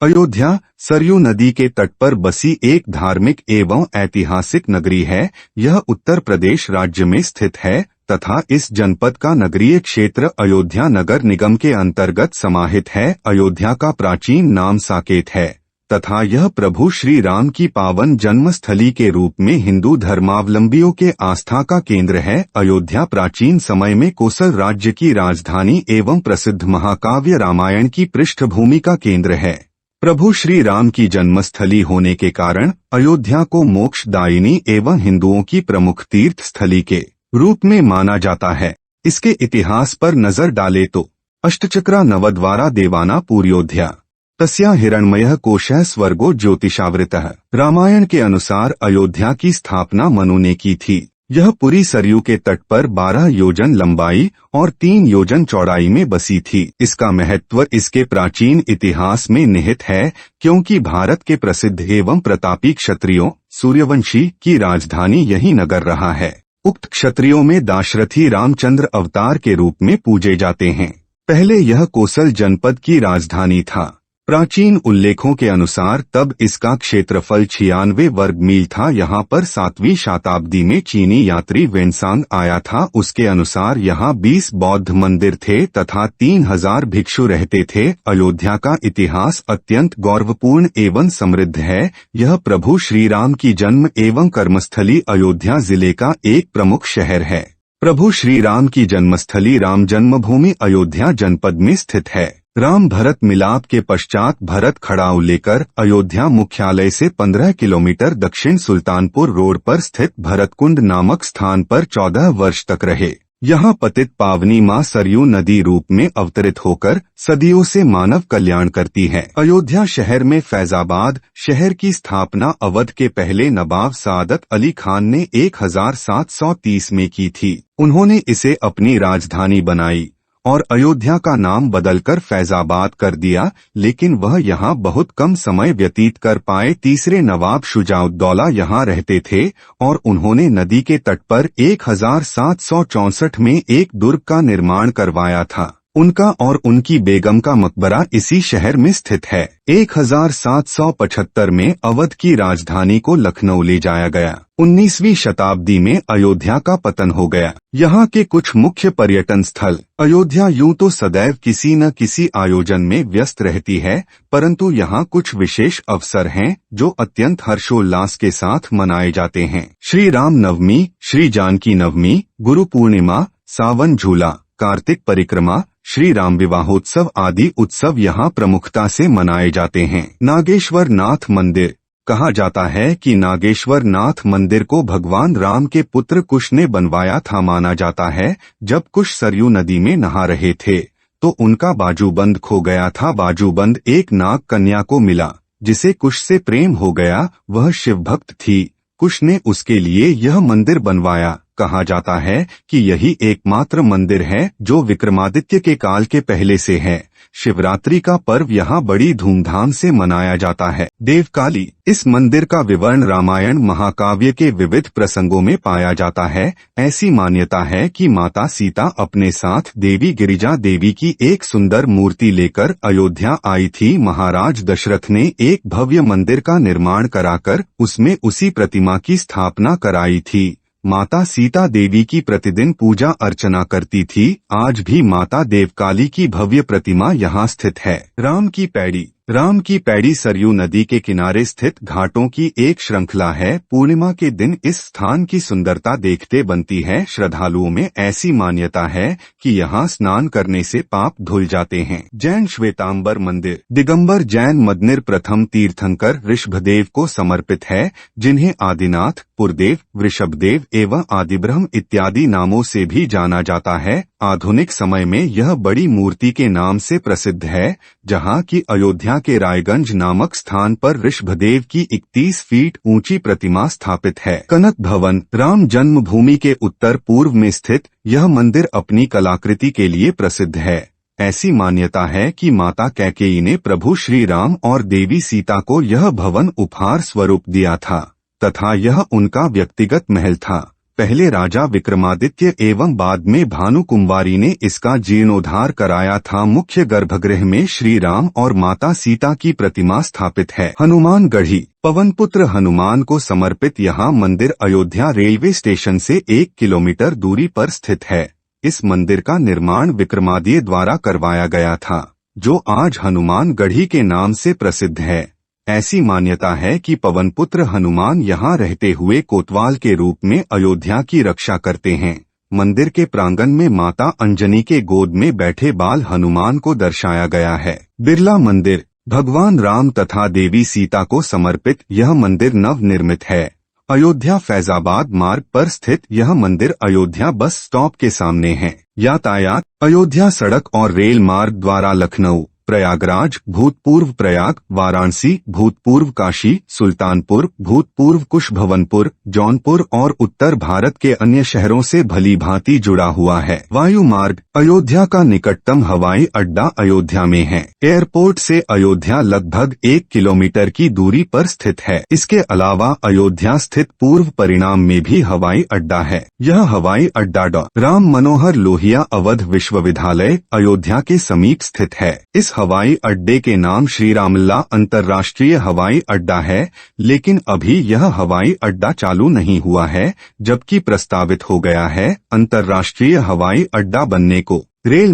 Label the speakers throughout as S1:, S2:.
S1: अयोध्या सरयू नदी के तट पर बसी एक धार्मिक एवं ऐतिहासिक नगरी है। यह उत्तर प्रदेश राज्य में स्थित है तथा इस जनपद का नगरीय क्षेत्र अयोध्या नगर निगम के अंतर्गत समाहित है। अयोध्या का प्राचीन नाम साकेत है तथा यह प्रभु श्री राम की पावन जन्मस्थली के रूप में हिंदू धर्मावलंबियों के आस्था का केंद्र है। अयोध्या प्राचीन समय में कोसल राज्य की राजधानी एवं प्रसिद्ध महाकाव्य रामायण की पृष्ठभूमि का केंद्र है। प्रभु श्री राम की जन्मस्थली होने के कारण अयोध्या को मोक्षदायिनी एवं हिंदुओं की प्रमुख तीर्थ स्थली के रूप में माना जाता है। इसके इतिहास पर नजर डाले तो अष्टचक्रा नवद्वारा देवाना पूर्योध्या तस्या हिरण्मयः कोशः स्वर्गो ज्योतिषावृतः। रामायण के अनुसार अयोध्या की स्थापना मनु ने की थी। यह पुरी सरयू के तट पर 12 योजन लंबाई और 3 योजन चौड़ाई में बसी थी। इसका महत्व इसके प्राचीन इतिहास में निहित है, क्योंकि भारत के प्रसिद्ध एवं प्रतापी क्षत्रियों सूर्यवंशी की राजधानी यही नगर रहा है। उक्त क्षत्रियों में दाशरथी रामचंद्र अवतार के रूप में पूजे जाते हैं। पहले यह कोसल जनपद की राजधानी था। प्राचीन उल्लेखों के अनुसार तब इसका क्षेत्रफल 96 वर्ग मील था। यहाँ पर 7वीं शताब्दी में चीनी यात्री वेनसांग आया था। उसके अनुसार यहाँ 20 बौद्ध मंदिर थे तथा 3000 भिक्षु रहते थे। अयोध्या का इतिहास अत्यंत गौरवपूर्ण एवं समृद्ध है। यह प्रभु श्री राम की जन्म एवं कर्मस्थली अयोध्या जिले का एक प्रमुख शहर है। प्रभु श्री राम की जन्मस्थली राम जन्मभूमि अयोध्या जनपद में स्थित है। राम भरत मिलाप के पश्चात भरत खड़ाऊ लेकर अयोध्या मुख्यालय से 15 किलोमीटर दक्षिण सुल्तानपुर रोड पर स्थित भरतकुंड नामक स्थान पर 14 वर्ष तक रहे। यहाँ पतित पावनी मां सरयू नदी रूप में अवतरित होकर सदियों से मानव कल्याण करती है। अयोध्या शहर में फैजाबाद शहर की स्थापना अवध के पहले नवाब सादत अली खान ने 1730 में की थी। उन्होंने इसे अपनी राजधानी बनाई और अयोध्या का नाम बदलकर फैजाबाद कर दिया, लेकिन वह यहाँ बहुत कम समय व्यतीत कर पाए। तीसरे नवाब शुजाउद्दौला यहाँ रहते थे और उन्होंने नदी के तट पर 1764 में एक दुर्ग का निर्माण करवाया था। उनका और उनकी बेगम का मकबरा इसी शहर में स्थित है। 1775 में अवध की राजधानी को लखनऊ ले जाया गया। 19वीं शताब्दी में अयोध्या का पतन हो गया। यहाँ के कुछ मुख्य पर्यटन स्थल। अयोध्या यूं तो सदैव किसी न किसी आयोजन में व्यस्त रहती है, परंतु यहाँ कुछ विशेष अवसर हैं जो अत्यंत हर्षोल्लास के साथ मनाए जाते हैं। श्री राम नवमी, श्री जानकी नवमी, गुरु पूर्णिमा, सावन झूला, कार्तिक परिक्रमा, श्री राम विवाहोत्सव आदि उत्सव यहाँ प्रमुखता से मनाए जाते हैं। नागेश्वर नाथ मंदिर। कहा जाता है कि नागेश्वर नाथ मंदिर को भगवान राम के पुत्र कुश ने बनवाया था। माना जाता है जब कुश सरयू नदी में नहा रहे थे तो उनका बाजूबंद खो गया था। बाजूबंद एक नाग कन्या को मिला जिसे कुश से प्रेम हो गया। वह शिव भक्त थी। कुश ने उसके लिए यह मंदिर बनवाया। कहा जाता है कि यही एकमात्र मंदिर है जो विक्रमादित्य के काल के पहले से है। शिवरात्रि का पर्व यहाँ बड़ी धूमधाम से मनाया जाता है। देवकाली। इस मंदिर का विवरण रामायण महाकाव्य के विविध प्रसंगों में पाया जाता है। ऐसी मान्यता है कि माता सीता अपने साथ देवी गिरिजा देवी की एक सुंदर मूर्ति लेकर अयोध्या आई थी। महाराज दशरथ ने एक भव्य मंदिर का निर्माण कराकर उसमें उसी प्रतिमा की स्थापना कराई थी। माता सीता देवी की प्रतिदिन पूजा अर्चना करती थी। आज भी माता देवकाली की भव्य प्रतिमा यहाँ स्थित है। राम की पैड़ी। राम की पैड़ी सरयू नदी के किनारे स्थित घाटों की एक श्रृंखला है। पूर्णिमा के दिन इस स्थान की सुंदरता देखते बनती है। श्रद्धालुओं में ऐसी मान्यता है कि यहाँ स्नान करने से पाप धुल जाते हैं। जैन श्वेतांबर मंदिर। दिगंबर जैन मंदिर प्रथम तीर्थंकर ऋषभदेव को समर्पित है, जिन्हें आदिनाथ, पुरदेव, वृषभदेव एवं आदिब्रह्म इत्यादि नामों से भी जाना जाता है। आधुनिक समय में यह बड़ी मूर्ति के नाम से प्रसिद्ध है, जहाँ की अयोध्या के रायगंज नामक स्थान पर ऋषभदेव की 31 फीट ऊंची प्रतिमा स्थापित है। कनक भवन। राम जन्मभूमि के उत्तर पूर्व में स्थित यह मंदिर अपनी कलाकृति के लिए प्रसिद्ध है। ऐसी मान्यता है कि माता कैकेयी ने प्रभु श्री राम और देवी सीता को यह भवन उपहार स्वरूप दिया था तथा यह उनका व्यक्तिगत महल था। पहले राजा विक्रमादित्य एवं बाद में भानुकुंवारी ने इसका जीर्णोद्धार कराया था। मुख्य गर्भगृह में श्री राम और माता सीता की प्रतिमा स्थापित है। हनुमानगढ़ी पवनपुत्र हनुमान को समर्पित यह मंदिर अयोध्या रेलवे स्टेशन से 1 किलोमीटर दूरी पर स्थित है। इस मंदिर का निर्माण विक्रमादित्य द्वारा करवाया गया था, जो आज हनुमानगढ़ी के नाम से प्रसिद्ध है। ऐसी मान्यता है कि पवनपुत्र हनुमान यहाँ रहते हुए कोतवाल के रूप में अयोध्या की रक्षा करते हैं। मंदिर के प्रांगण में माता अंजनी के गोद में बैठे बाल हनुमान को दर्शाया गया है। बिरला मंदिर भगवान राम तथा देवी सीता को समर्पित यह मंदिर नवनिर्मित है। अयोध्या फैजाबाद मार्ग पर स्थित यह मंदिर अयोध्या बस स्टॉप के सामने है। यातायात अयोध्या सड़क और रेल मार्ग द्वारा लखनऊ, प्रयागराज, भूतपूर्व प्रयाग, वाराणसी, भूतपूर्व काशी, सुल्तानपुर, भूतपूर्व कुशभवनपुर, जौनपुर और उत्तर भारत के अन्य शहरों से भली भांति जुड़ा हुआ है। वायु मार्ग अयोध्या का निकटतम हवाई अड्डा अयोध्या में है। एयरपोर्ट से अयोध्या लगभग 1 किलोमीटर की दूरी पर स्थित है। इसके अलावा अयोध्या स्थित पूर्व परिणाम में भी हवाई अड्डा है। यह हवाई अड्डा राम मनोहर लोहिया अवध विश्वविद्यालय अयोध्या के समीप स्थित है। इस हवाई अड्डे के नाम श्री रामलला अंतर्राष्ट्रीय हवाई अड्डा है, लेकिन अभी यह हवाई अड्डा चालू नहीं हुआ है, जबकि प्रस्तावित हो गया है अंतर्राष्ट्रीय हवाई अड्डा बनने को। रेल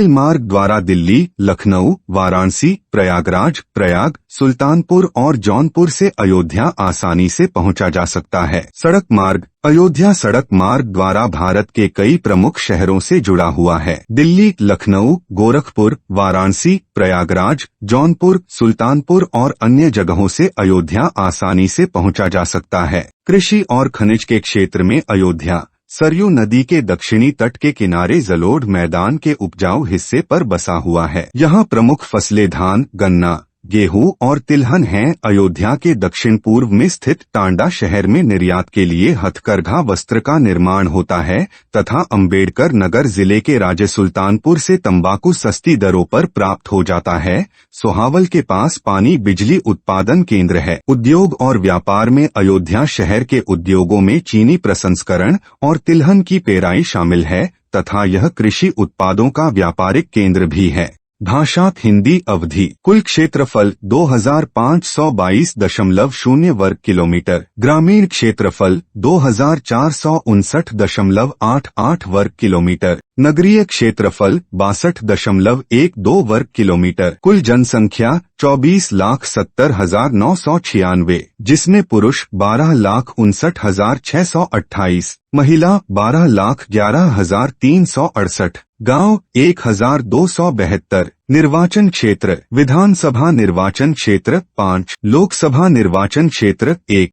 S1: मार्ग द्वारा दिल्ली, लखनऊ, वाराणसी, प्रयाग, सुल्तानपुर और जौनपुर से अयोध्या आसानी से पहुंचा जा सकता है। सड़क मार्ग अयोध्या सड़क मार्ग द्वारा भारत के कई प्रमुख शहरों से जुड़ा हुआ है। दिल्ली, लखनऊ, गोरखपुर, वाराणसी, प्रयागराज, जौनपुर, सुल्तानपुर और अन्य जगहों से अयोध्या आसानी से पहुंचा जा सकता है। कृषि और खनिज के क्षेत्र में अयोध्या सरयू नदी के दक्षिणी तट के किनारे जलोढ़ मैदान के उपजाऊ हिस्से पर बसा हुआ है। यहाँ प्रमुख फसलें धान, गन्ना, गेहूं और तिलहन हैं। अयोध्या के दक्षिण पूर्व में स्थित टांडा शहर में निर्यात के लिए हथकरघा वस्त्र का निर्माण होता है तथा अंबेडकर नगर जिले के राजे सुल्तानपुर से तंबाकू सस्ती दरों पर प्राप्त हो जाता है। सोहावल के पास पानी बिजली उत्पादन केंद्र है। उद्योग और व्यापार में अयोध्या शहर के उद्योगों में चीनी प्रसंस्करण और तिलहन की पेराई शामिल है तथा यह कृषि उत्पादों का व्यापारिक केंद्र भी है। भाषात हिंदी अवधि कुल क्षेत्रफल 2522.0 वर्ग किलोमीटर, ग्रामीण क्षेत्रफल 2459.88 वर्ग किलोमीटर, नगरीय क्षेत्रफल 62.12 वर्ग किलोमीटर, कुल जनसंख्या 24,70,996, जिसमें पुरुष 12,59,628, महिला 12,11,368, गांव 1,272, निर्वाचन क्षेत्र विधानसभा निर्वाचन क्षेत्र 5, लोकसभा निर्वाचन क्षेत्र 1।